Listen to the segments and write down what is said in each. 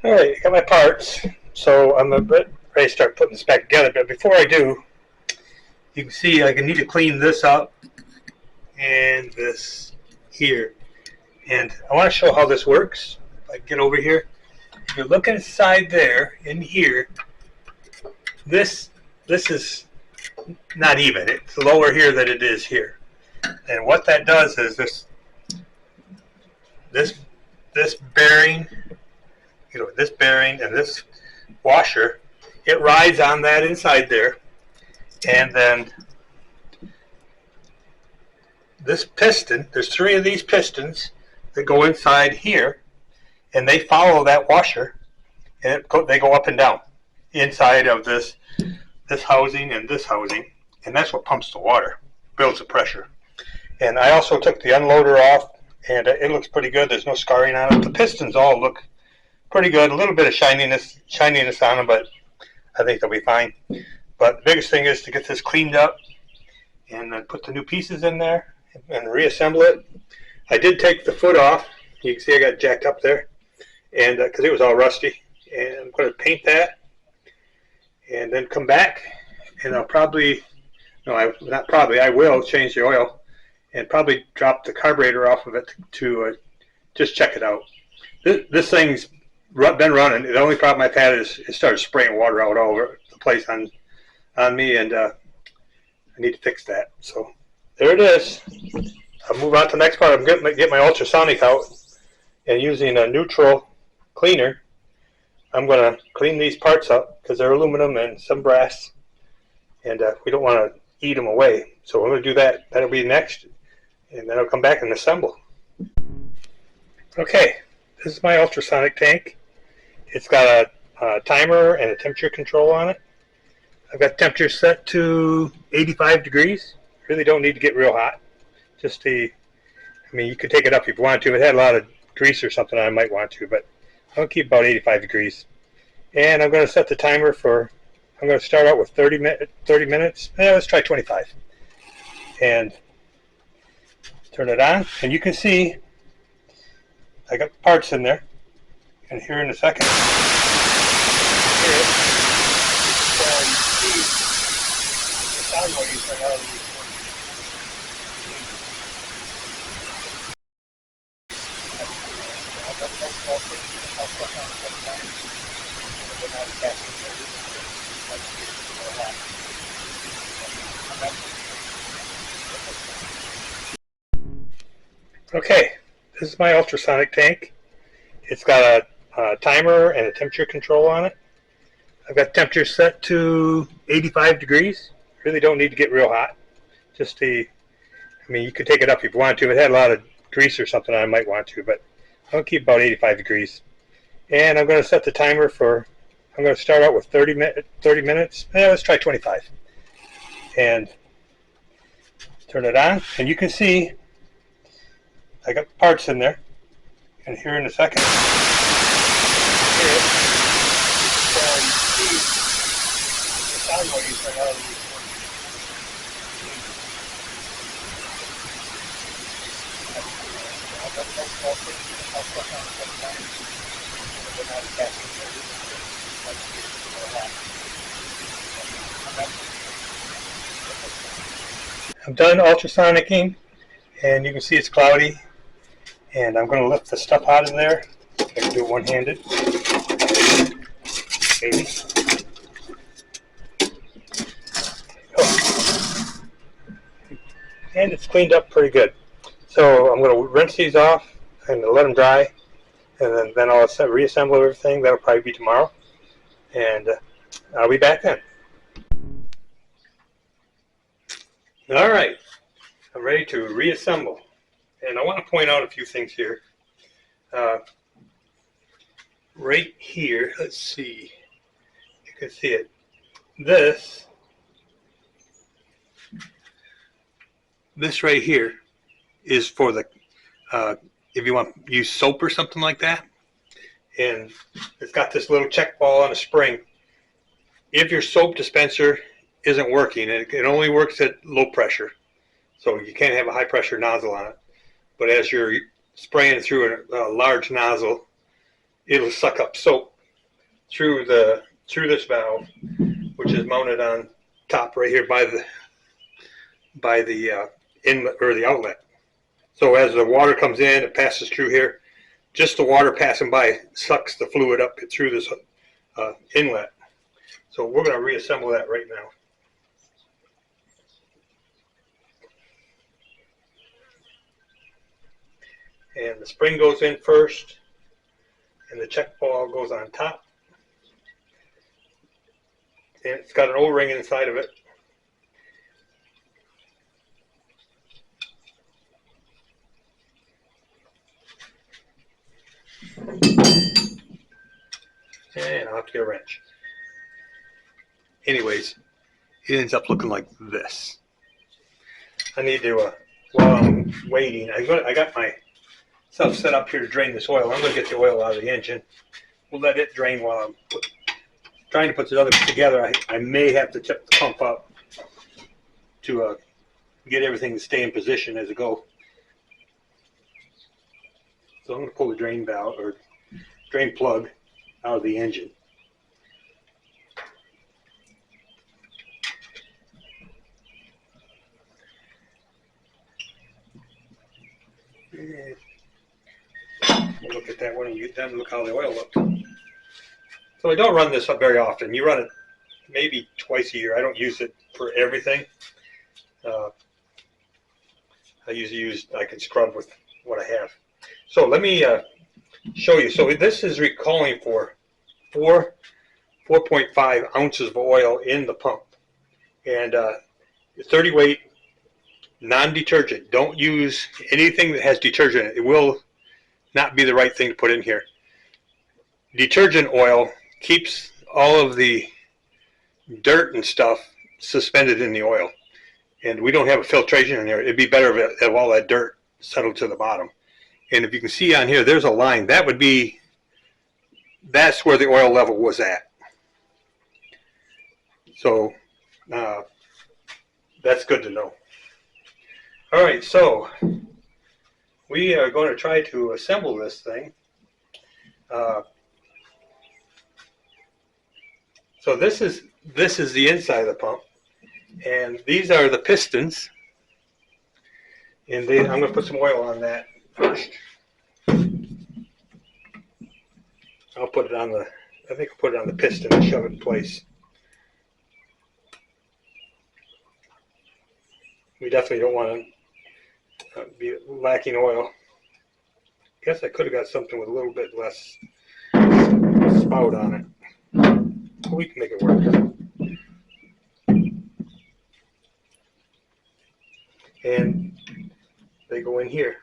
All right, got my parts, so I'm ready to start putting this back together. But before I do, you can see I need to clean this up and this here. And I want to show how this works. If I get over here, if you look inside there, in here, this is not even. It's lower here than it is here. And what that does is this bearing, this bearing and this washer, it rides on that inside there, and then this piston, there's 3 of these pistons that go inside here, and they follow that washer, and they go up and down inside of this housing and this housing, and that's what pumps the water, builds the pressure. And I also took the unloader off, and it looks pretty good. There's no scarring on it. The pistons all look pretty good. A little bit of shininess on them, but I think they'll be fine. But the biggest thing is to get this cleaned up and then put the new pieces in there and reassemble it. I did take the foot off. You can see I got it jacked up there, and because it was all rusty. And I'm going to paint that, and then come back, and I'll probably, not probably, I will change the oil and probably drop the carburetor off of it to just check it out. This thing's been running. The only problem I've had is it started spraying water out all over the place on me, and I need to fix that. So there it is. I'll move on to the next part. I'm going to get my ultrasonic out, and using a neutral cleaner, I'm going to clean these parts up because they're aluminum and some brass, and we don't want to eat them away. So we're going to do that. That'll be next, and then I'll come back and assemble. Okay, this is my ultrasonic tank. It's got a timer and a temperature control on it. I've got temperature set to 85 degrees. Really don't need to get real hot. You could take it up if you want to. If it had a lot of grease or something, I might want to, but I'll keep about 85 degrees. And I'm going to set the timer for, I'm going to start out with 30 minutes. Let's try 25. And turn it on. And you can see I got parts in there. And here in a second. Okay, this is my ultrasonic tank. It's got a timer and a temperature control on it. I've got temperature set to 85 degrees. Really don't need to get real hot. You could take it up if you want to. If it had a lot of grease or something, I might want to, but I'll keep about 85 degrees. And I'm going to set the timer for, I'm going to start out with 30 minutes. Let's try 25. And turn it on. And you can see I got parts in there. And here in a second. I'm done ultrasonicking, and you can see it's cloudy, and I'm going to lift the stuff out of there. I can do it one-handed. Maybe. And it's cleaned up pretty good. So I'm going to rinse these off and let them dry, and then I'll reassemble everything. That'll probably be tomorrow, and I'll be back then. All right, I'm ready to reassemble, and I want to point out a few things here. Right here, let's see, you can see it. This right here is for the if you want to use soap or something like that, and it's got this little check ball on a spring. If your soap dispenser isn't working, and it only works at low pressure, so you can't have a high pressure nozzle on it, but as you're spraying through a large nozzle, it'll suck up soap. through this valve, which is mounted on top right here by the inlet or the outlet. So as the water comes in, it passes through here. Just the water passing by sucks the fluid up through this inlet. So we're going to reassemble that right now. And the spring goes in first, and the check ball goes on top. And it's got an O-ring inside of it. And I'll have to get a wrench. Anyways, it ends up looking like this. I need to, while I'm waiting, I got myself set up here to drain this oil. I'm going to get the oil out of the engine. We'll let it drain while I'm trying to put the other together. I may have to tip the pump up to get everything to stay in position as it goes. So I'm going to pull the drain valve or drain plug out of the engine. We'll look at that when we get done. Look how the oil looked. So I don't run this up very often. You run it maybe twice a year. I don't use it for everything. I can scrub with what I have. So let me show you. So this is recalling for 4.5 ounces of oil in the pump. And 30 weight, non-detergent. Don't use anything that has detergent in it. It will not be the right thing to put in here. Detergent oil keeps all of the dirt and stuff suspended in the oil. And we don't have a filtration in here. It'd be better if all that dirt settled to the bottom. And if you can see on here, there's a line. That's where the oil level was at. So that's good to know. All right, so we are going to try to assemble this thing. So this is the inside of the pump, and these are the pistons. And I'm going to put some oil on that first. I'll put it on the. I think I'll put it on the piston and shove it in place. We definitely don't want to be lacking oil. Guess I could have got something with a little bit less spout on it. We can make it work. And they go in here.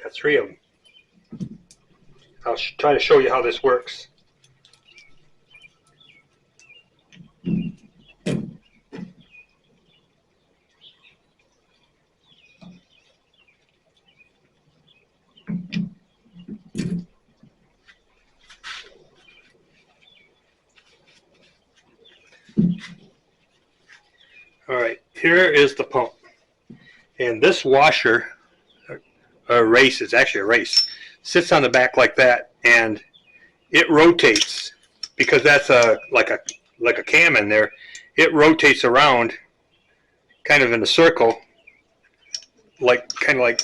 Got 3 of them. I'll try to show you how this works. All right, here is the pump. And this washer, it's actually a race, sits on the back like that, and it rotates because that's like a cam in there. It rotates around kind of in a circle, kind of like,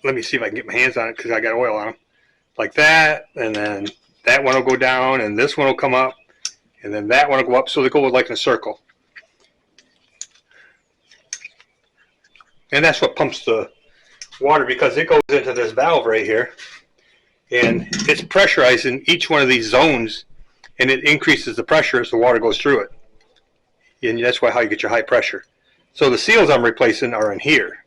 let me see if I can get my hands on it because I got oil on them, like that, and then that one will go down, and this one will come up, and then that one will go up, so they go like in a circle. And that's what pumps the water, because it goes into this valve right here, and it's pressurized in each one of these zones, and it increases the pressure as the water goes through it. And that's how you get your high pressure. So the seals I'm replacing are in here.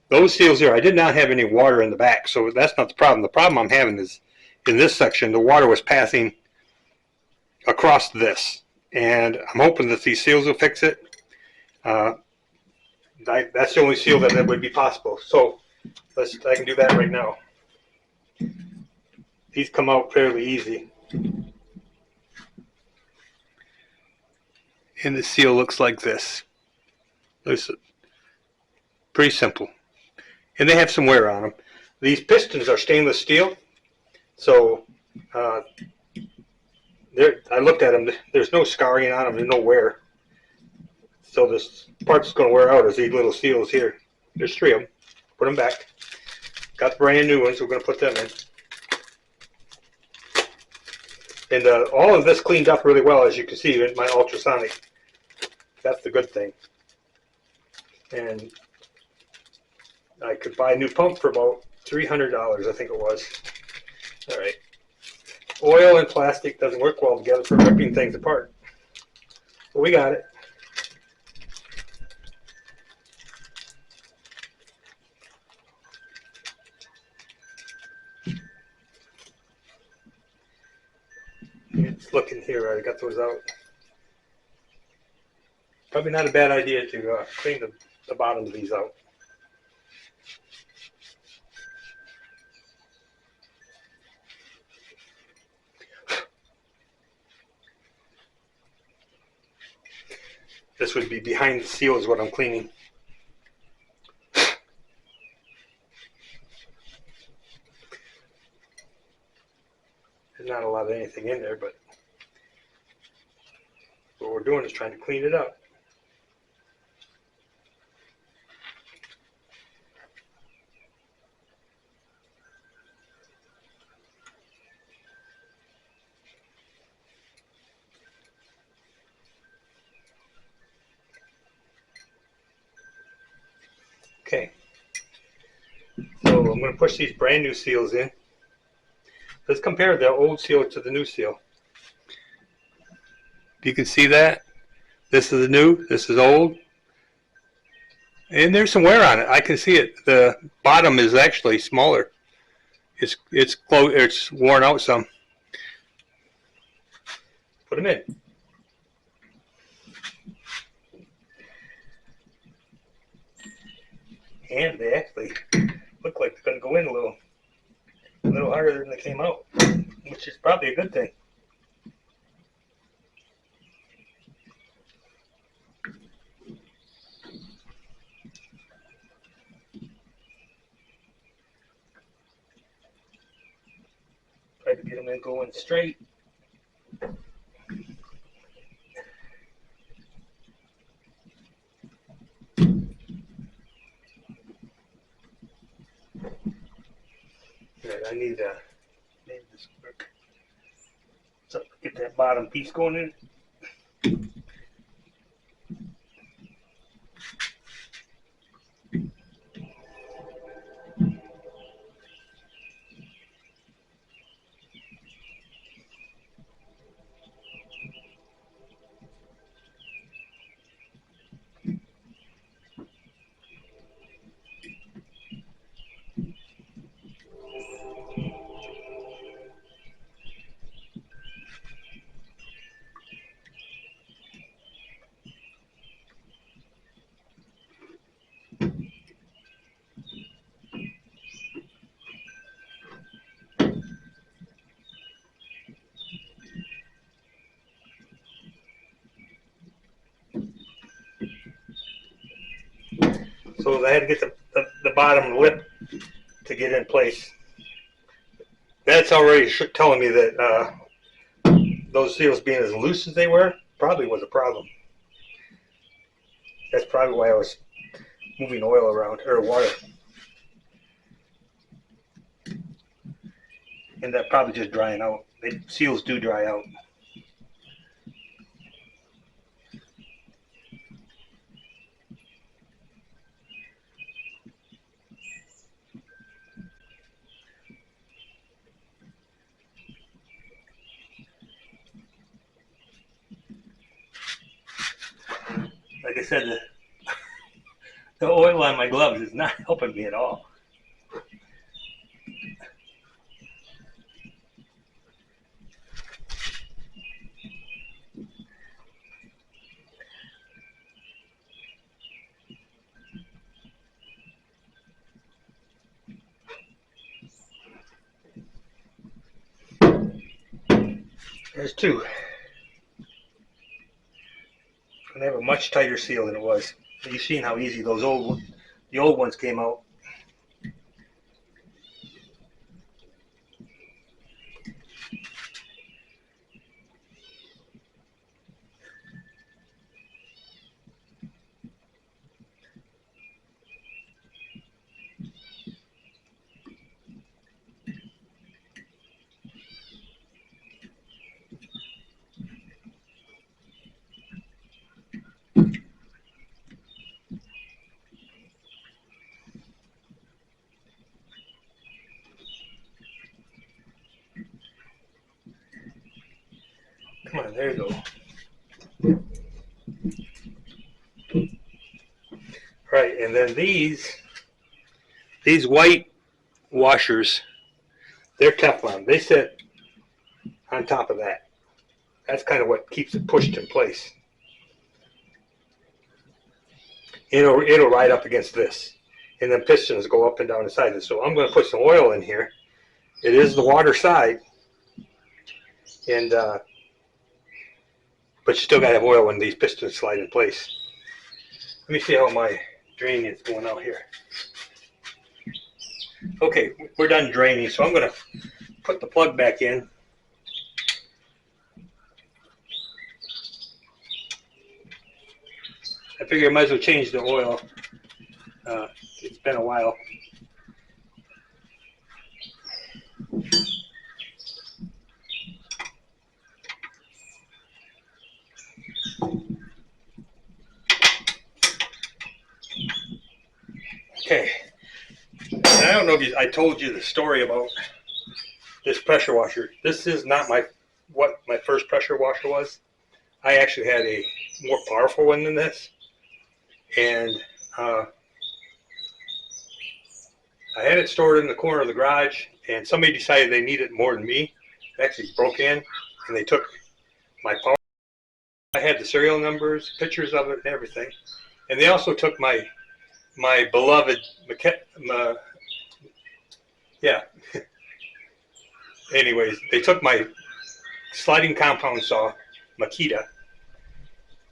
Those seals here, I did not have any water in the back, so that's not the problem. The problem I'm having is in this section, the water was passing across this, and I'm hoping that these seals will fix it. That's the only seal that would be possible. So I can do that right now. These come out fairly easy. And the seal looks like this. There's Pretty simple. And they have some wear on them. These pistons are stainless steel, so I looked at them. There's no scarring on them. There's no wear. So this part's going to wear out as these little seals here. There's 3 of them. Put them back. Got the brand new ones. We're going to put them in. And all of this cleaned up really well, as you can see in my ultrasonic. That's the good thing. And I could buy a new pump for about $300, I think it was. All right. Oil and plastic doesn't work well together for ripping things apart. But we got it. It's looking here. I got those out. Probably not a bad idea to clean the bottom of these out. This would be behind the seal is what I'm cleaning. There's not a lot of anything in there, but what we're doing is trying to clean it up. Okay, so I'm going to push these brand new seals in. Let's compare the old seal to the new seal. You can see that. This is the new, this is old. And there's some wear on it. I can see it. The bottom is actually smaller. It's worn out some. Put them in. And they actually look like they're going to go in a little harder than they came out, which is probably a good thing. Try to get them in going straight. Right, I need this work. So get that bottom piece going in. So I had to get the bottom lip to get in place. That's already telling me that those seals being as loose as they were probably was a problem. That's probably why I was moving oil around, or water. And that probably just drying out. Seals do dry out. Like I said, the oil on my gloves is not helping me at all. There's 2. And they have a much tighter seal than it was. You've seen how easy those old The old ones came out. Come on, there you go. Right, and then these white washers, they're Teflon. They sit on top of that. That's kind of what keeps it pushed in place. It'll ride up against this, and then pistons go up and down the sides. So I'm going to put some oil in here. It is the water side, and but you still got to have oil when these pistons slide in place. Let me see how my draining is going out here. Okay, we're done draining, so I'm going to put the plug back in. I figure I might as well change the oil. It's been a while. Okay. And I don't know if I told you the story about this pressure washer. This is not what my first pressure washer was. I actually had a more powerful one than this. And I had it stored in the corner of the garage, and somebody decided they needed it more than me. It actually broke in, and they took my power. I had the serial numbers, pictures of it, and everything. And they also took my beloved, yeah. Anyways, they took my sliding compound saw, Makita.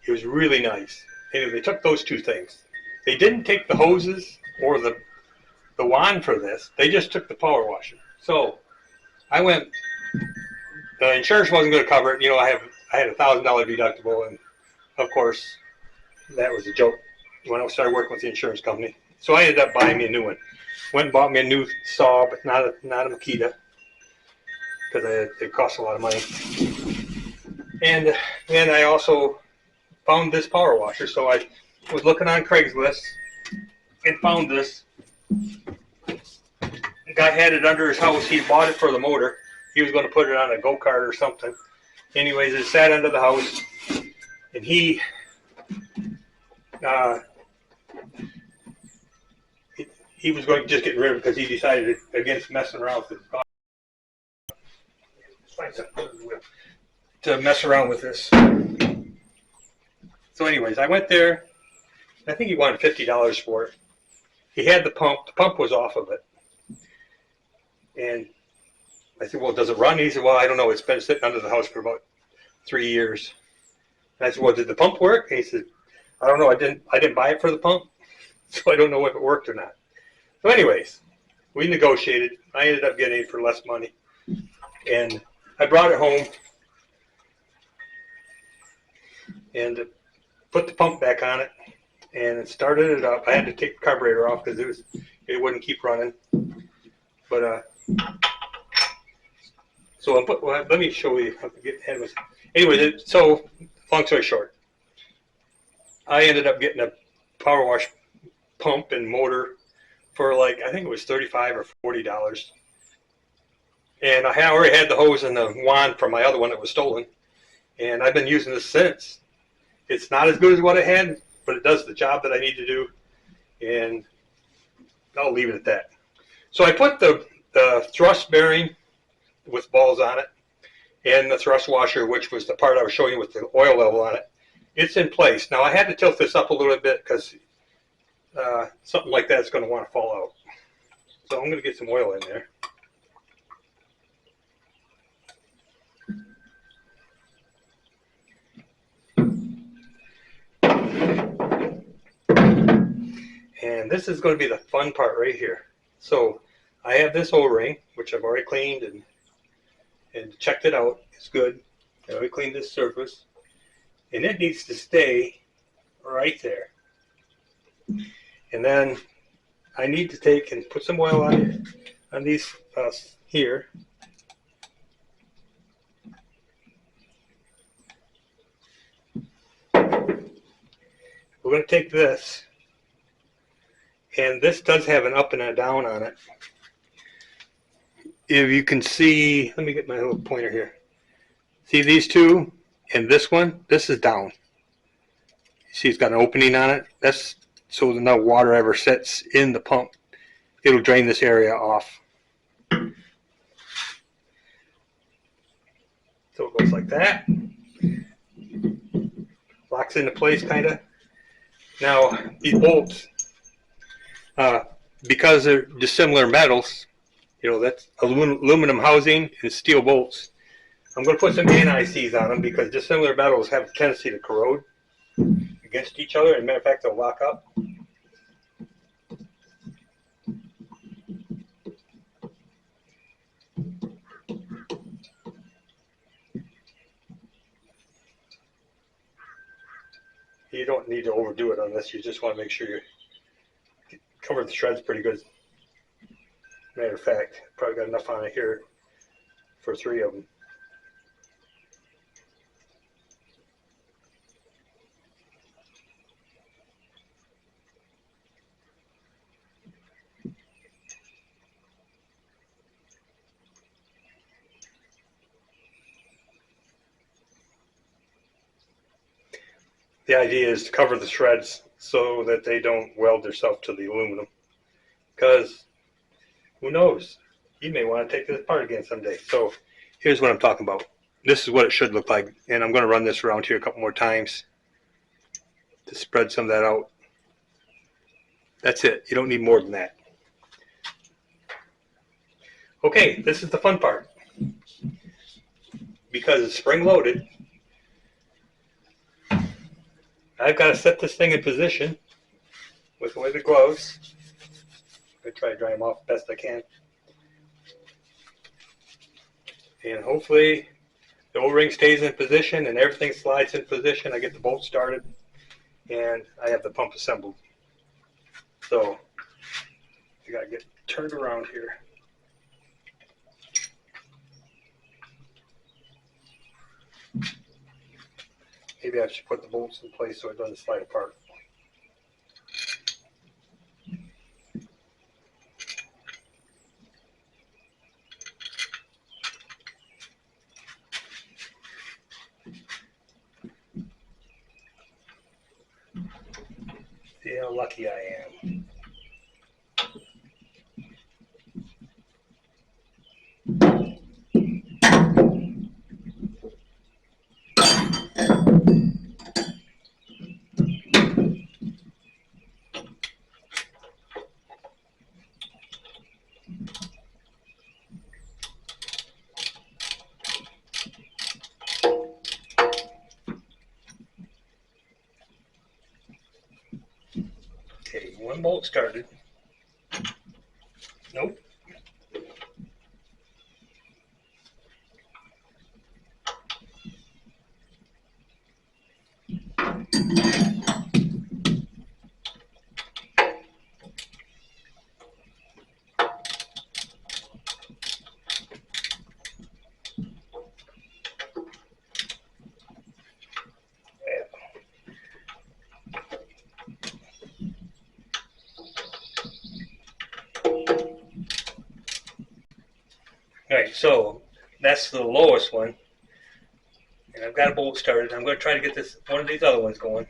It was really nice. Anyway, they took those two things. They didn't take the hoses or the wand for this. They just took the power washer. So I went. The insurance wasn't going to cover it. You know, I had $1,000 deductible, and of course, that was a joke when I started working with the insurance company. So I ended up buying me a new one. Went and bought me a new saw, but not a Makita, because it costs a lot of money. And then I also found this power washer. So I was looking on Craigslist and found this. The guy had it under his house. He bought it for the motor. He was going to put it on a go-kart or something. Anyways, it sat under the house, and he was going to just get rid of it because he decided against messing around with it. To mess around with this. So anyways, I went there. I think he wanted $50 for it. He had the pump. The pump was off of it. And I said, well, does it run? He said, well, I don't know. It's been sitting under the house for about 3 years. And I said, well, did the pump work? And he said, I don't know. I didn't buy it for the pump, so I don't know if it worked or not. So anyways, we negotiated. I ended up getting it for less money. And I brought it home and put the pump back on it and started it up. I had to take the carburetor off because it wouldn't keep running. But so let me show you how to get ahead of us. Anyway, so long story short, I ended up getting a power wash pump and motor for like, I think it was $35 or $40. And I already had the hose and the wand from my other one that was stolen. And I've been using this since. It's not as good as what I had, but it does the job that I need to do. And I'll leave it at that. So I put the thrust bearing with balls on it and the thrust washer, which was the part I was showing you with the oil level on it. It's in place. Now I had to tilt this up a little bit because something like that is going to want to fall out. So I'm going to get some oil in there. And And this is going to be the fun part right here. So I have this O-ring, which I've already cleaned and checked it out. It's good. I already cleaned this surface. And it needs to stay right there. And then I need to take and put some oil on these here. We're going to take this, and this does have an up and a down on it. If you can see, let me get my little pointer here. See these two and this one? This is down. See, it's got an opening on it. That's so no water ever sits in the pump. It'll drain this area off. So it goes like that. Locks into place, kind of. Now, these bolts, because they're dissimilar metals, you know, that's aluminum housing and steel bolts. I'm going to put some anti-seize on them because dissimilar metals have a tendency to corrode against each other. As a matter of fact, they'll lock up. You don't need to overdo it on this. You just want to make sure you cover the shreds pretty good. Matter of fact, probably got enough on it here for 3 of them. The idea is to cover the shreds so that they don't weld themselves to the aluminum. Because who knows? You may want to take this apart again someday. So here's what I'm talking about. This is what it should look like. And I'm going to run this around here a couple more times to spread some of that out. That's it. You don't need more than that. Okay, this is the fun part. Because it's spring loaded, I've got to set this thing in position with the gloves. I'm going to try to dry them off best I can. And hopefully the O-ring stays in position and everything slides in position. I get the bolt started and I have the pump assembled. So I got to get turned around here. Maybe I should put the bolts in place so it doesn't slide apart. See how lucky I am. Okay, one bolt started. Nope. Alright, so that's the lowest one. And I've got a bolt started. I'm going to try to get this one of these other ones going.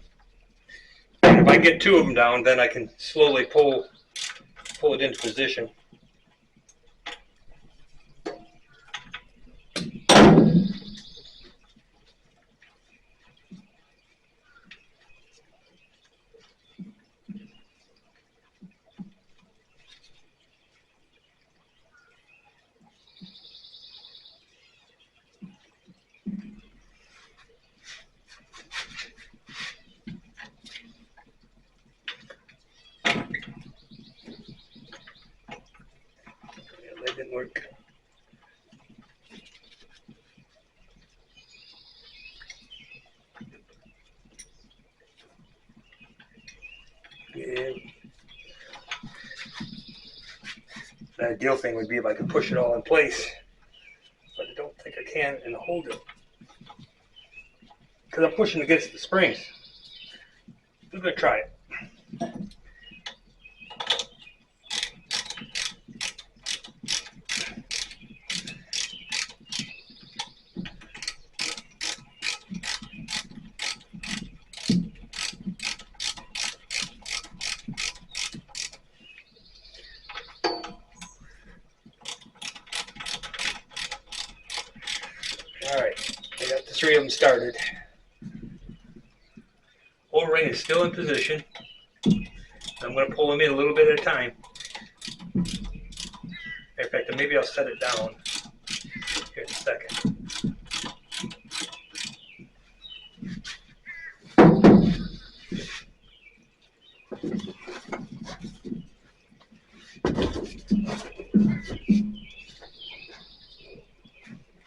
And if I get 2 of them down, then I can slowly pull it into position. work. Yeah. The ideal thing would be if I could push it all in place, but I don't think I can and hold it because I'm pushing against the springs. I'm gonna try it. All right, I got the three of them started. O-ring is still in position. I'm going to pull them in a little bit at a time. In fact, maybe I'll set it down here in a second.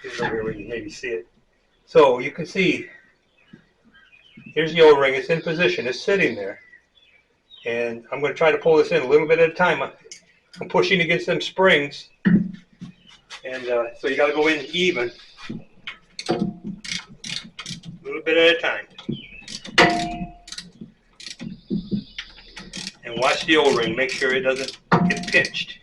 Here's over here where you can maybe see it. So you can see, here's the O-ring. It's in position. It's sitting there. And I'm going to try to pull this in a little bit at a time. I'm pushing against them springs. And so you got to go in even. A little bit at a time. And watch the O-ring. Make sure it doesn't get pinched.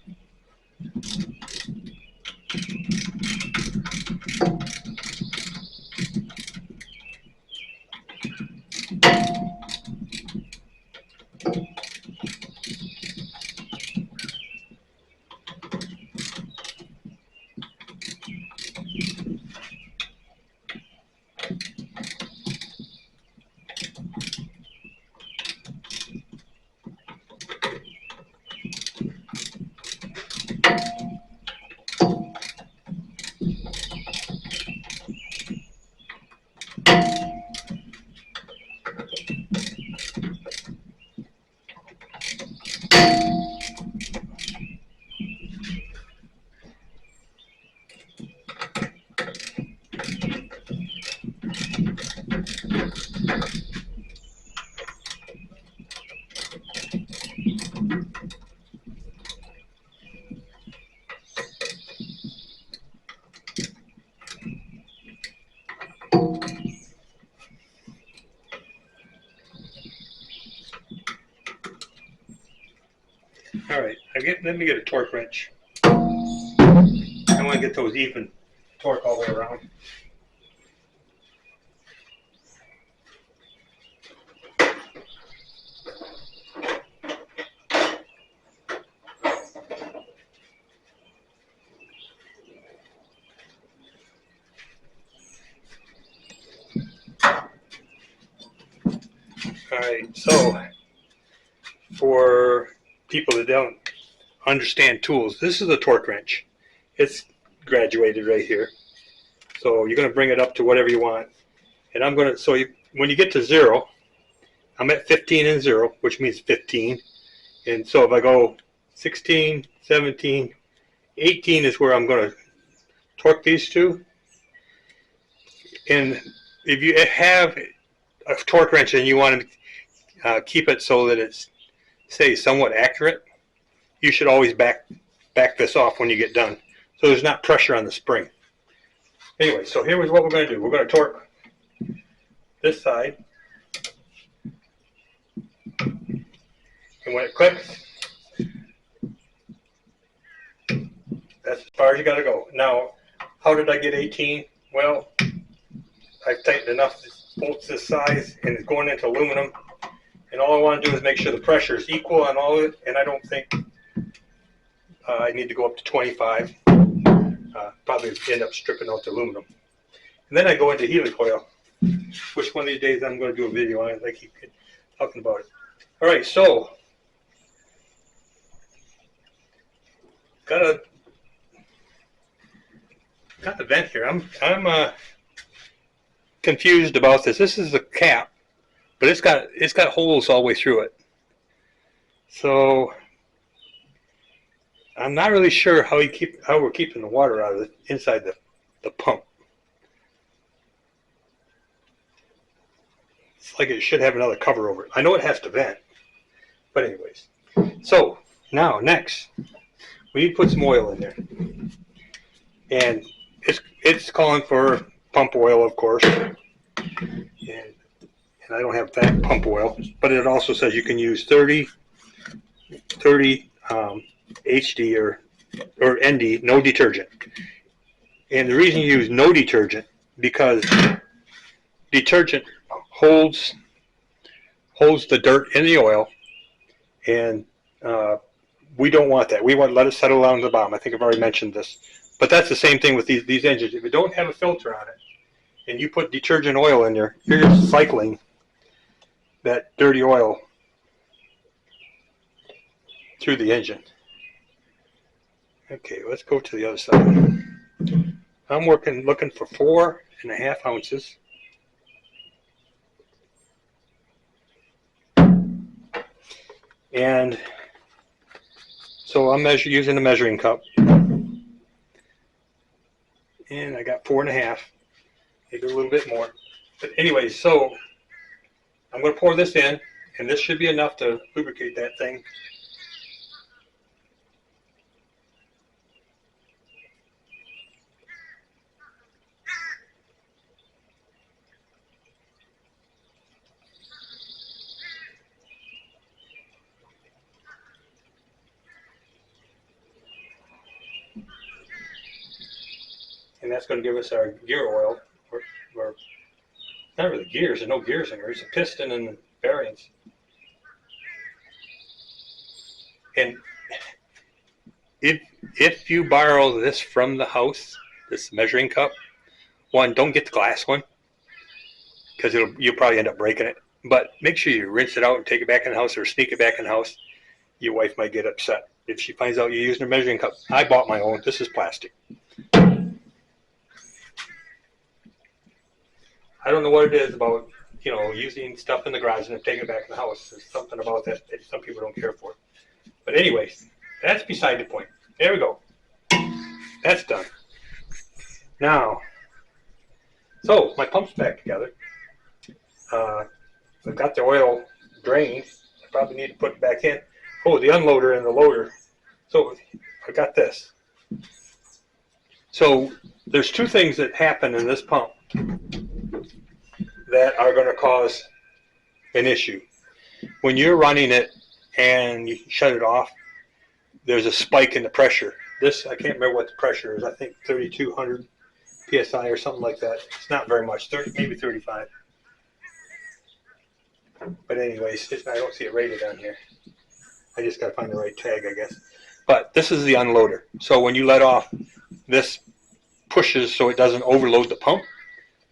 All right, let me get a torque wrench. I want to get those even torque all the way around. All right, so for people that don't understand tools, this is a torque wrench. It's graduated right here. So you're going to bring it up to whatever you want. And I'm going to, when you get to 0, I'm at 15 and 0, which means 15. And so if I go 16, 17, 18 is where I'm going to torque these two. And if you have a torque wrench and you want to keep it so that it's, say, somewhat accurate, you should always back this off when you get done, so there's not pressure on the spring. Anyway, so here's what we're going to do. We're going to torque this side, and when it clicks, that's as far as you got to go. Now, how did I get 18? Well, I've tightened enough bolts this size, and it's going into aluminum. And all I want to do is make sure the pressure is equal on all of it, and I don't think I need to go up to 25. Probably end up stripping out the aluminum. And then I go into healing coil, which one of these days I'm going to do a video on it, like you keep talking about it. All right, so got a vent here. I'm confused about this. This is the cap, but it's got holes all the way through it. So I'm not really sure how we're keeping the water out of the inside the pump. It's like it should have another cover over it. I know it has to vent, but anyways. So now next, we need to put some oil in there, and it's calling for pump oil, of course, and I don't have that pump oil, but it also says you can use 30 HD or ND, no detergent. And the reason you use no detergent, because detergent holds the dirt in the oil, and we don't want that. We want to let it settle down to the bottom. I think I've already mentioned this. But that's the same thing with these engines. If you don't have a filter on it, and you put detergent oil in there, you're just cycling that dirty oil through the engine. Okay, let's go to the other side. I'm looking for 4.5 ounces. And so I'm using a measuring cup. And I got 4.5, maybe a little bit more. But anyway, so I'm going to pour this in, and this should be enough to lubricate that thing. And that's going to give us our gear oil, or not really gears. There's no gears in there. It's a piston and bearings. And if you borrow this from the house, this measuring cup, one, don't get the glass one, because you'll probably end up breaking it. But make sure you rinse it out and take it back in the house, or sneak it back in the house. Your wife might get upset if she finds out you're using a measuring cup. I bought my own. This is plastic. I don't know what it is about, using stuff in the garage and then taking it back in the house. There's something about that some people don't care for. But anyways, that's beside the point. There we go. That's done. Now, so my pump's back together. I've got the oil drained. I probably need to put it back in. Oh, the unloader and the loader. So I got this. So there's two things that happen in this pump that are going to cause an issue. When you're running it and you shut it off, there's a spike in the pressure. This, I can't remember what the pressure is. I think 3,200 PSI or something like that. It's not very much, maybe 35. But anyways, I don't see it rated on here. I just got to find the right tag, I guess. But this is the unloader. So when you let off, this pushes so it doesn't overload the pump.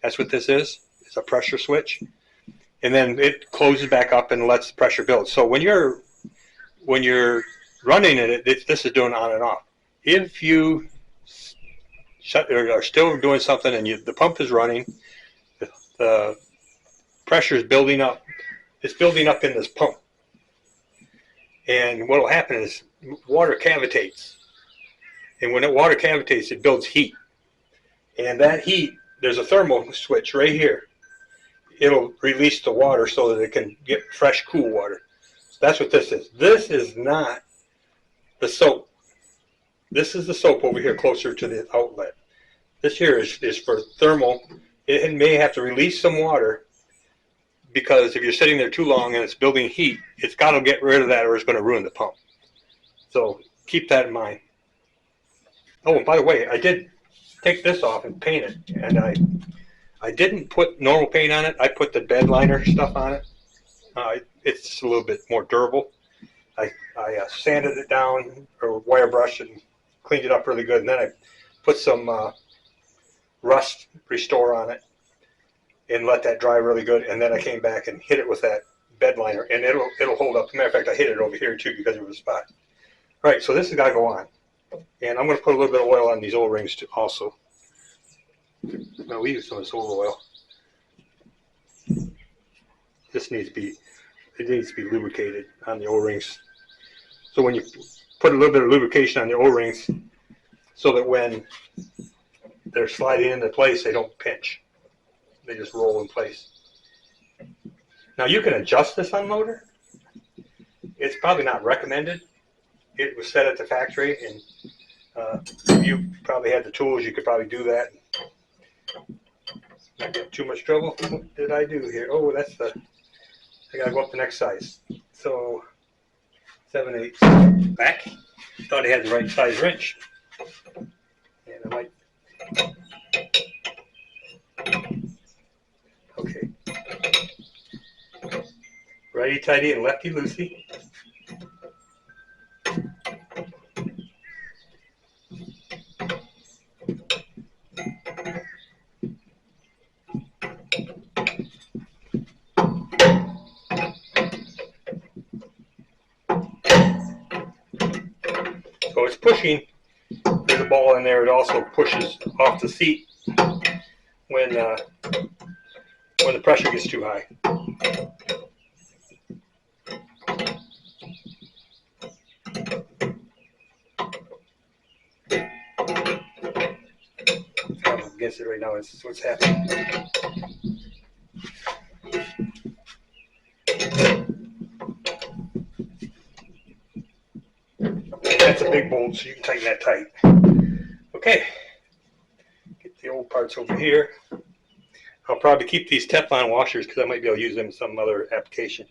That's what this is. It's a pressure switch. And then it closes back up and lets the pressure build. So when you're running it, this is doing on and off. If you are still doing something and the pump is running, the pressure is building up. It's building up in this pump. And what will happen is water cavitates. And when water cavitates, it builds heat. And that heat, there's a thermal switch right here. It'll release the water so that it can get fresh, cool water. So that's what this is. This is not the soap. This is the soap over here closer to the outlet. This here is for thermal. It may have to release some water, because if you're sitting there too long and it's building heat, it's got to get rid of that or it's going to ruin the pump. So keep that in mind. Oh, and by the way, I did take this off and paint it, and I didn't put normal paint on it. I put the bed liner stuff on it. It's a little bit more durable. I sanded it down or wire brush and cleaned it up really good, and then I put some rust restore on it and let that dry really good, and then I came back and hit it with that bed liner, and it'll hold up. As a matter of fact, I hit it over here too because it was a spot. All right, so this has got to go on, and I'm going to put a little bit of oil on these O-rings too also. Now we use some of this oil oil. This needs to be lubricated on the O-rings. So when you put a little bit of lubrication on the O-rings so that when they're sliding into place, they don't pinch. They just roll in place. Now you can adjust this unloader. It's probably not recommended. It was set at the factory, and if you probably had the tools, you could probably do that. Not get too much trouble. What did I do here? Oh, that's the, I gotta go up the next size. So 7/8 back. Thought I had the right size wrench. And I might, okay. Righty tighty and lefty loosey. So it's pushing. There's a ball in there. It also pushes off the seat when the pressure gets too high. I'm against it right now. It's what's happening. That's a big bolt, so you can tighten that tight. Okay, get the old parts over here. I'll probably keep these Teflon washers because I might be able to use them in some other application.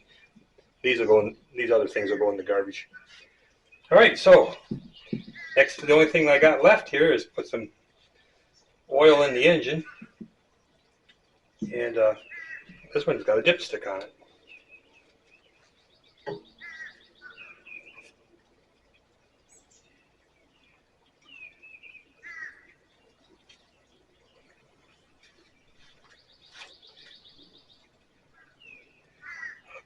These other things will go in the garbage. All right, so next, the only thing I got left here is put some oil in the engine, and this one's got a dipstick on it.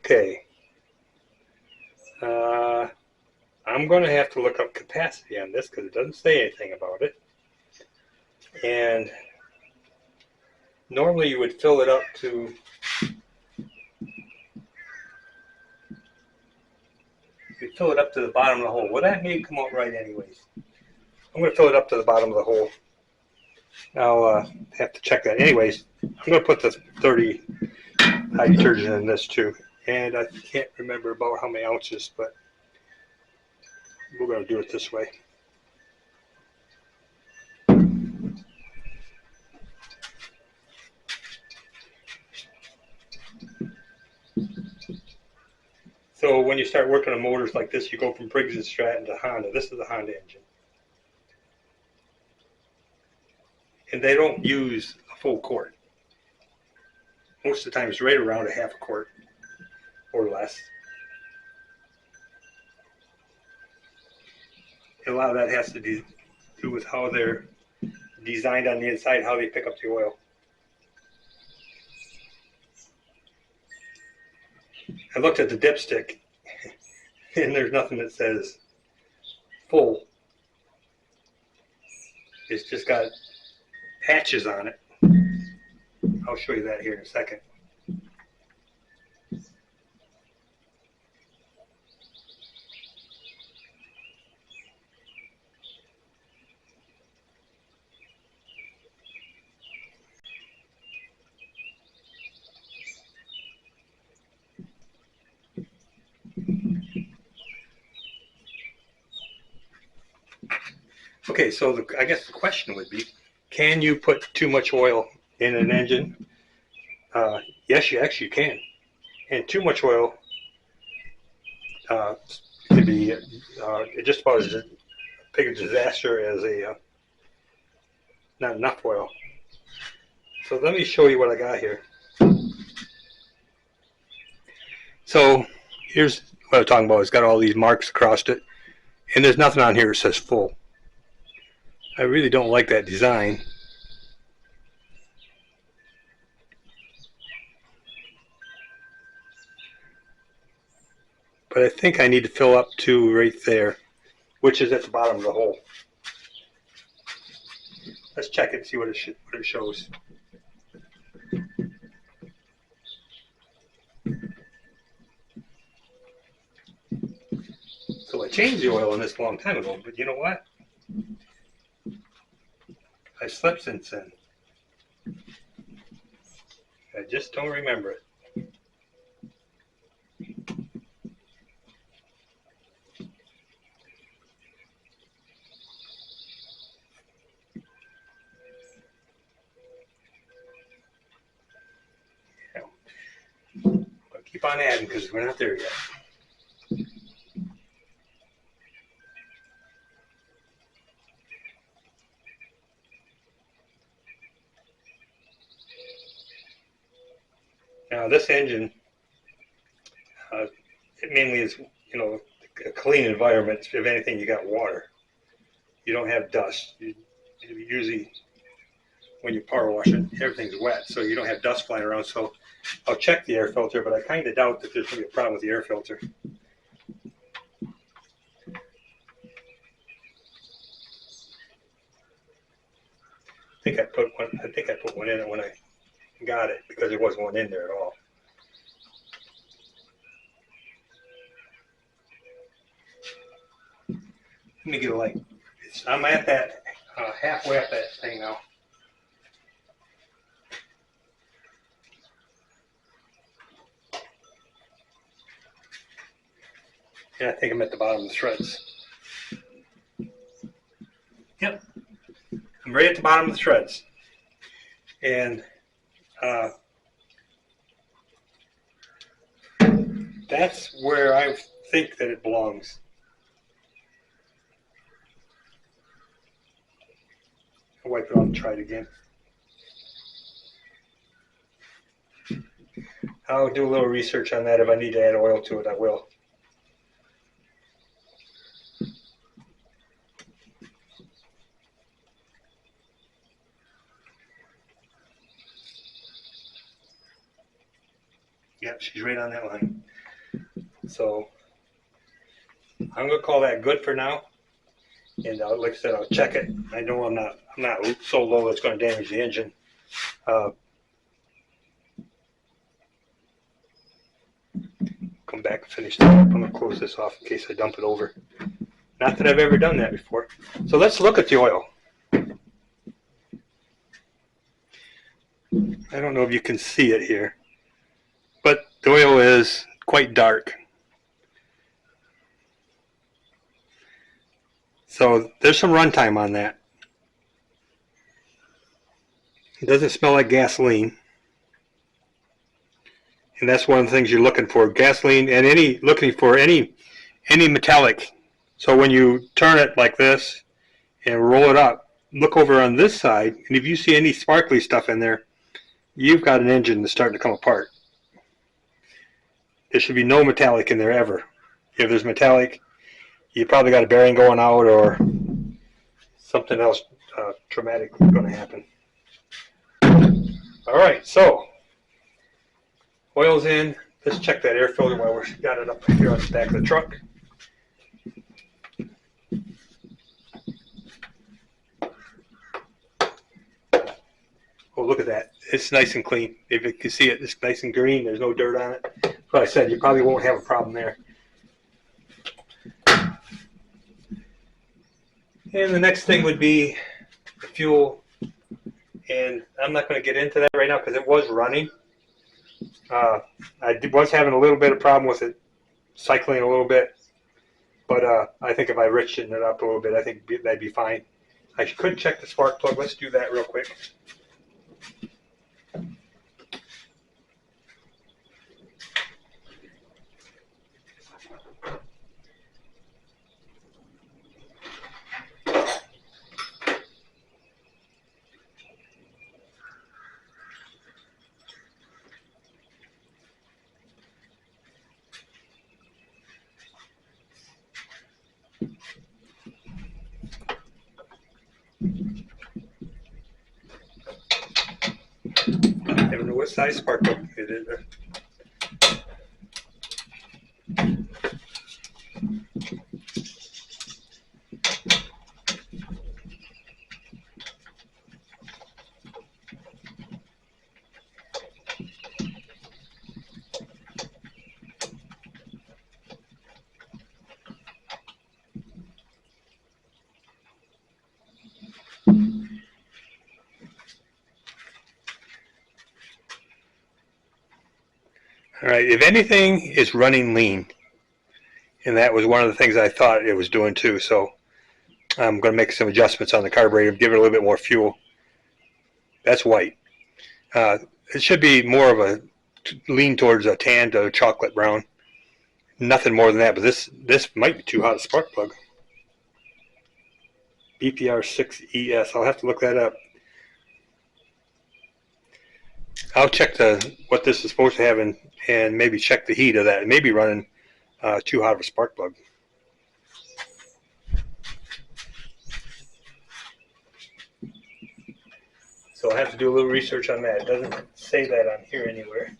Okay, I'm going to have to look up capacity on this because it doesn't say anything about it. And normally you would fill it up to, the bottom of the hole. Well, that may come out right anyways. I'm going to fill it up to the bottom of the hole. I'll have to check that. Anyways, I'm going to put the 30 high detergent in this too. And I can't remember about how many ounces, but we're going to do it this way. So when you start working on motors like this, you go from Briggs & Stratton to Honda. This is a Honda engine. And they don't use a full quart. Most of the time it's right around a half a quart or less. And a lot of that has to do with how they're designed on the inside, how they pick up the oil. I looked at the dipstick, and there's nothing that says full. It's just got patches on it. I'll show you that here in a second. Okay, so I guess the question would be, can you put too much oil in an engine? Yes, you actually can. And too much oil can be just about as big a disaster as not enough oil. So let me show you what I got here. So here's what I'm talking about. It's got all these marks across it, and there's nothing on here that says full. I really don't like that design. But I think I need to fill up to right there, which is at the bottom of the hole. Let's check it and see what it shows. So I changed the oil in this a long time ago, but you know what? I slept since then. I just don't remember it. Yeah. I'll keep on adding because we're not there yet. Now this engine, it mainly is, a clean environment. If anything, you got water. You don't have dust. You usually, when you power wash it, everything's wet, so you don't have dust flying around. So I'll check the air filter, but I kind of doubt that there's going to be a problem with the air filter. I think I put one in it when I got it because there wasn't one in there at all. Let me get a light. I'm at that halfway up that thing now. And I think I'm at the bottom of the threads. Yep, I'm right at the bottom of the threads, and that's where I think that it belongs. I'll wipe it off and try it again. I'll do a little research on that. If I need to add oil to it, I will. Yep, she's right on that line. So I'm gonna call that good for now. And like I said, I'll check it. I know I'm not so low it's going to damage the engine. Come back and finish that up. I'm going to close this off in case I dump it over. Not that I've ever done that before. So let's look at the oil. I don't know if you can see it here, but the oil is quite dark. So there's some runtime on that. It doesn't smell like gasoline. And that's one of the things you're looking for. Gasoline and looking for any metallic. So when you turn it like this and roll it up, look over on this side, and if you see any sparkly stuff in there, you've got an engine that's starting to come apart. There should be no metallic in there ever. If there's metallic, you probably got a bearing going out or something else traumatic going to happen. All right, so oil's in. Let's check that air filter while we've got it up here on the back of the truck. Oh, look at that. It's nice and clean. If you can see it, it's nice and green. There's no dirt on it. That's what I said. You probably won't have a problem there. And the next thing would be the fuel. And I'm not going to get into that right now because it was running. I was having a little bit of problem with it cycling a little bit. But I think if I richened it up a little bit, I think that'd be fine. I could check the spark plug. Let's do that real quick. I don't know what size spark plug it is. All right, if anything is running lean, and that was one of the things I thought it was doing too, so I'm going to make some adjustments on the carburetor, give it a little bit more fuel. That's white. It should be more of a lean towards a tan to a chocolate brown. Nothing more than that, but this might be too hot a spark plug. BPR6ES, I'll have to look that up. I'll check what this is supposed to have and maybe check the heat of that. It may be running too hot of a spark plug. So I have to do a little research on that. It doesn't say that on here anywhere.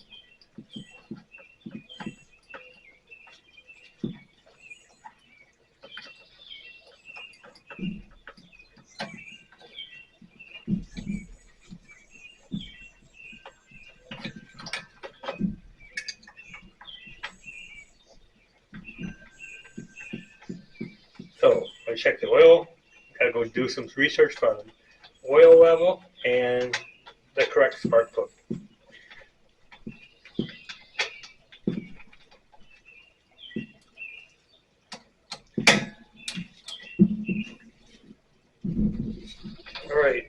So I check the oil. Gotta go do some research on the oil level and the correct spark plug. All right.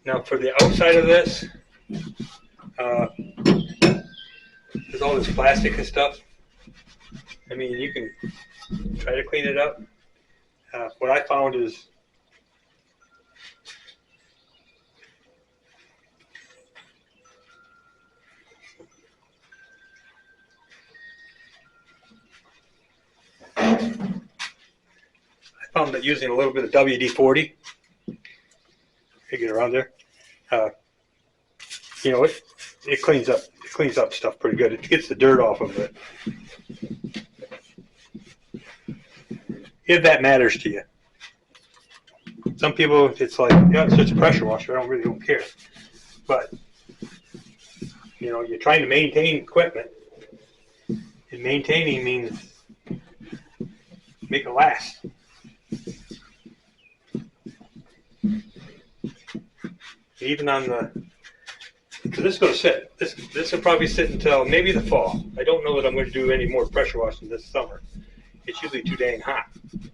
Now for the outside of this, there's all this plastic and stuff. I mean, you can try to clean it up. What I found is that using a little bit of WD-40 to get around there, you know, it cleans up stuff pretty good. It gets the dirt off of it. If that matters to you. Some people, it's like, yeah, it's just a pressure washer. I really don't care. But, you know, you're trying to maintain equipment. And maintaining means make it last. Even on the, because this is going to sit. This will probably sit until maybe the fall. I don't know that I'm going to do any more pressure washing this summer. It's usually too dang hot to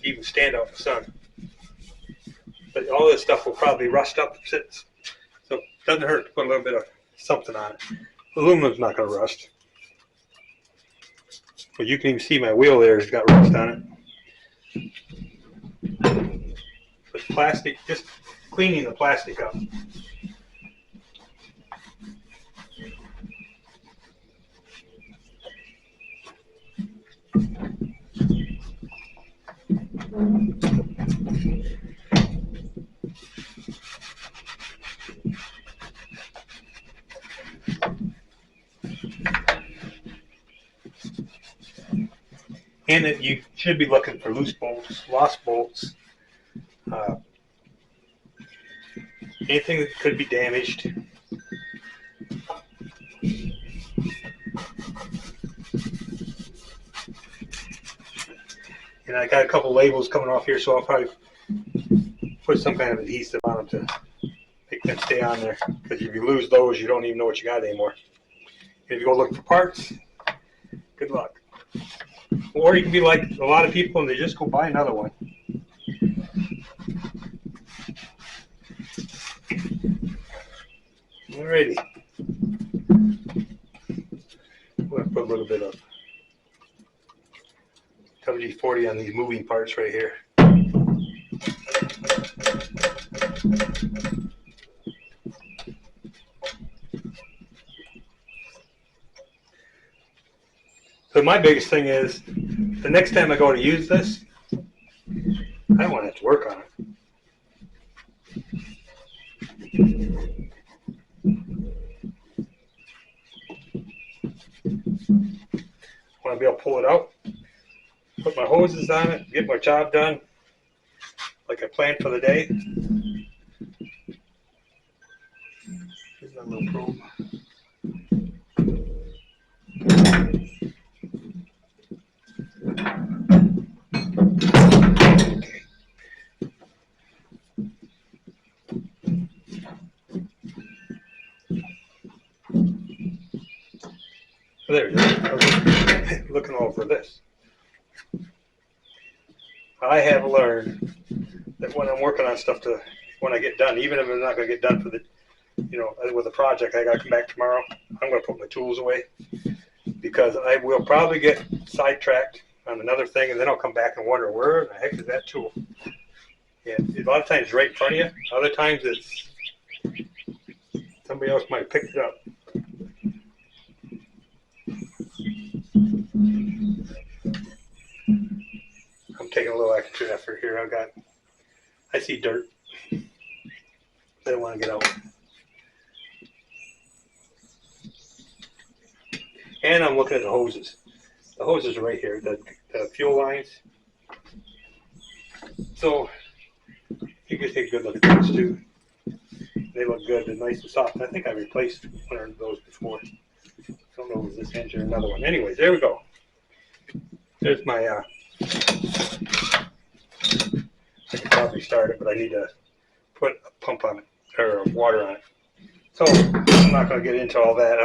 even stand out in the sun. But all this stuff will probably rust up. So it doesn't hurt to put a little bit of something on it. Aluminum's not going to rust. But you can even see my wheel there has got rust on it. But plastic, just cleaning the plastic up. And that you should be looking for loose bolts, lost bolts, anything that could be damaged. And I got a couple labels coming off here, so I'll probably put some kind of adhesive on them to make them stay on there. Because if you lose those, you don't even know what you got anymore. If you go look for parts, good luck. Or you can be like a lot of people and they just go buy another one. Alrighty. I'm going to put a little bit of WD-40 on these moving parts right here. So my biggest thing is, the next time I go to use this, I don't want to have to work on it. I want to be able to pull it out, put my hoses on it, get my job done like I planned for the day. Here's my little probe. there it is. I was looking over this. I have learned that when I'm working on stuff when I get done, even if I'm not going to get done for the, with a project, I got to come back tomorrow. I'm going to put my tools away because I will probably get sidetracked on another thing, and then I'll come back and wonder where the heck is that tool. And a lot of times it's right in front of you. Other times it's somebody else might have picked it up. I'm taking a little extra effort here. I see dirt. I don't want to get out. And I'm looking at the hoses. The hoses are right here, the fuel lines. So you can take a good look at those too. They look good. They're nice and soft. I think I replaced one of those before. I don't know if it was this engine or another one. Anyways, there we go. There's my, I could probably start it, but I need to put a pump on it, or water on it. So I'm not going to get into all that.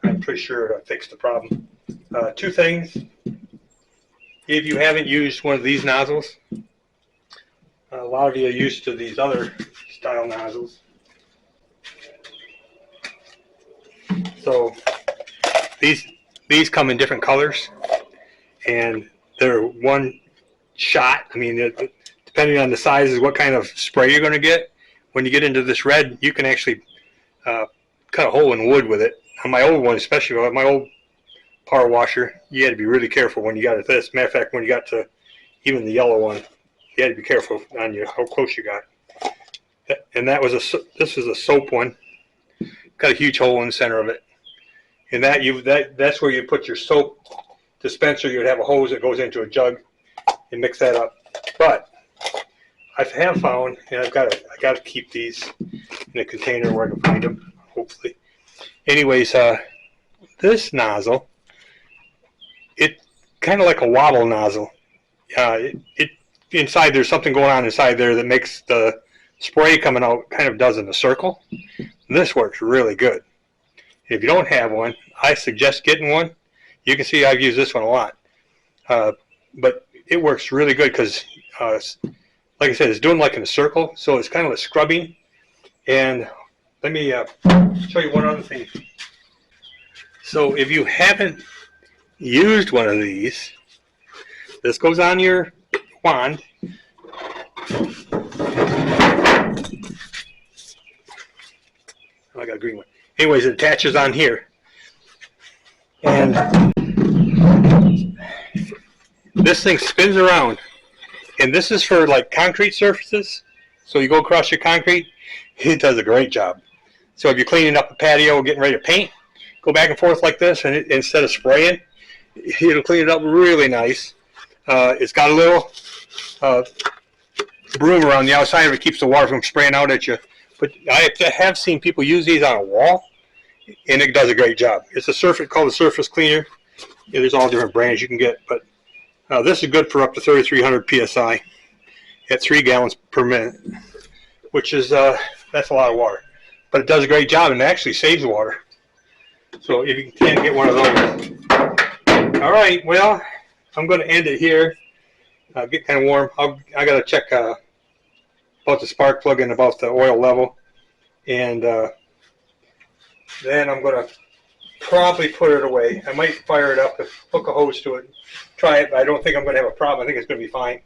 I'm pretty sure it'll fix the problem. Two things. If you haven't used one of these nozzles, a lot of you are used to these other style nozzles. So these come in different colors, and they're one shot. I mean, depending on the sizes, what kind of spray you're going to get. When you get into this red, you can actually cut a hole in wood with it. On my old one, especially my old power washer, you had to be really careful when you got to this. Matter of fact, when you got to even the yellow one, you had to be careful on how close you got. And this was a soap one. Got a huge hole in the center of it. And that's where you put your soap dispenser. You'd have a hose that goes into a jug and mix that up. But I have found, and I got to keep these in a container where I can find them, hopefully. Anyways, this nozzle, it kind of like a wobble nozzle. Inside there's something going on inside there that makes the spray coming out kind of does in a circle. This works really good. If you don't have one, I suggest getting one. You can see I've used this one a lot, but it works really good because, like I said, it's doing like in a circle, so it's kind of a scrubbing. And let me show you one other thing. So if you haven't used one of these, this goes on your wand. Oh, I got a green one. Anyways, it attaches on here. And this thing spins around. And this is for like concrete surfaces. So you go across your concrete, it does a great job. So if you're cleaning up a patio, getting ready to paint, go back and forth like this, and instead of spraying, it'll clean it up really nice. It's got a little broom around the outside of it, keeps the water from spraying out at you. But I have seen people use these on a wall, and it does a great job. It's called a surface cleaner. Yeah, there's all different brands you can get, but this is good for up to 3,300 psi at 3 gallons per minute, which is that's a lot of water. But it does a great job, and it actually saves water. So if you can get one of those. All right, well, I'm going to end it here. Get kind of warm. I got to check about the spark plug and about the oil level, and then I'm going to probably put it away. I might fire it up, hook a hose to it, try it, but I don't think I'm going to have a problem. I think it's going to be fine.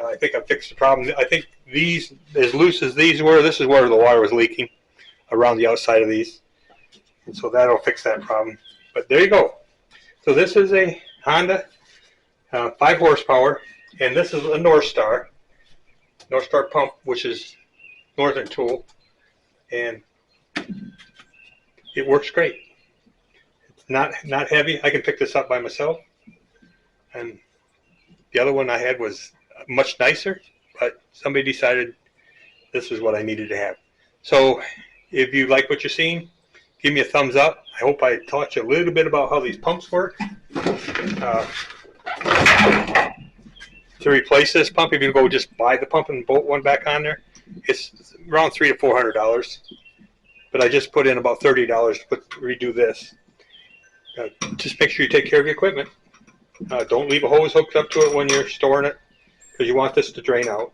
I think I fixed the problem. I think these, as loose as these were, this is where the water was leaking around the outside of these, and so that'll fix that problem. But there you go. So this is a Honda 5 horsepower, and this is a Northstar pump, which is Northern tool, and it works great. It's not heavy. I can pick this up by myself, and the other one I had was much nicer, but somebody decided this is what I needed to have. So if you like what you're seeing, give me a thumbs up. I hope I taught you a little bit about how these pumps work. To replace this pump, if you go just buy the pump and bolt one back on there, it's around $300 to $400. But I just put in about $30 to redo this. Just make sure you take care of your equipment. Don't leave a hose hooked up to it when you're storing it, because you want this to drain out.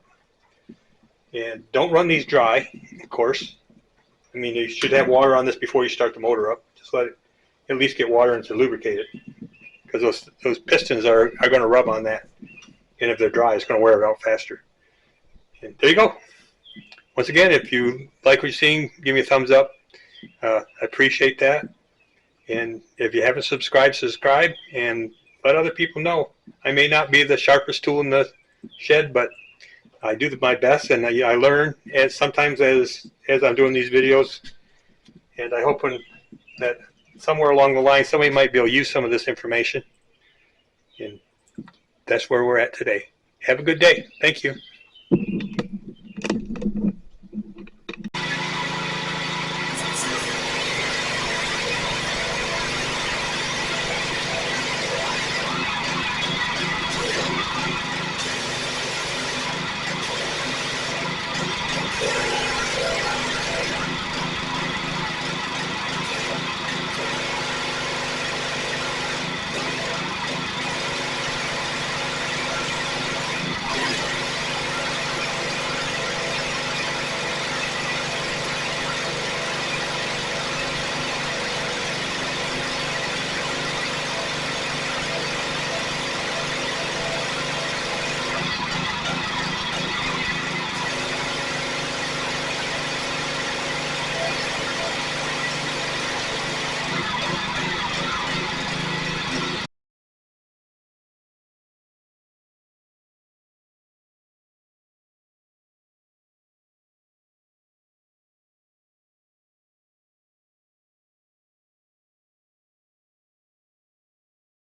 And don't run these dry, of course. I mean, you should have water on this before you start the motor up. Just let it at least get water in to lubricate it, because those pistons are going to rub on that. And if they're dry, it's going to wear it out faster. And there you go. Once again, if you like what you're seeing, give me a thumbs up. I appreciate that. And if you haven't subscribed, subscribe and let other people know. I may not be the sharpest tool in the shed, but I do my best, and I learn sometimes as I'm doing these videos. And I hope that somewhere along the line somebody might be able to use some of this information. And that's where we're at today. Have a good day. Thank you.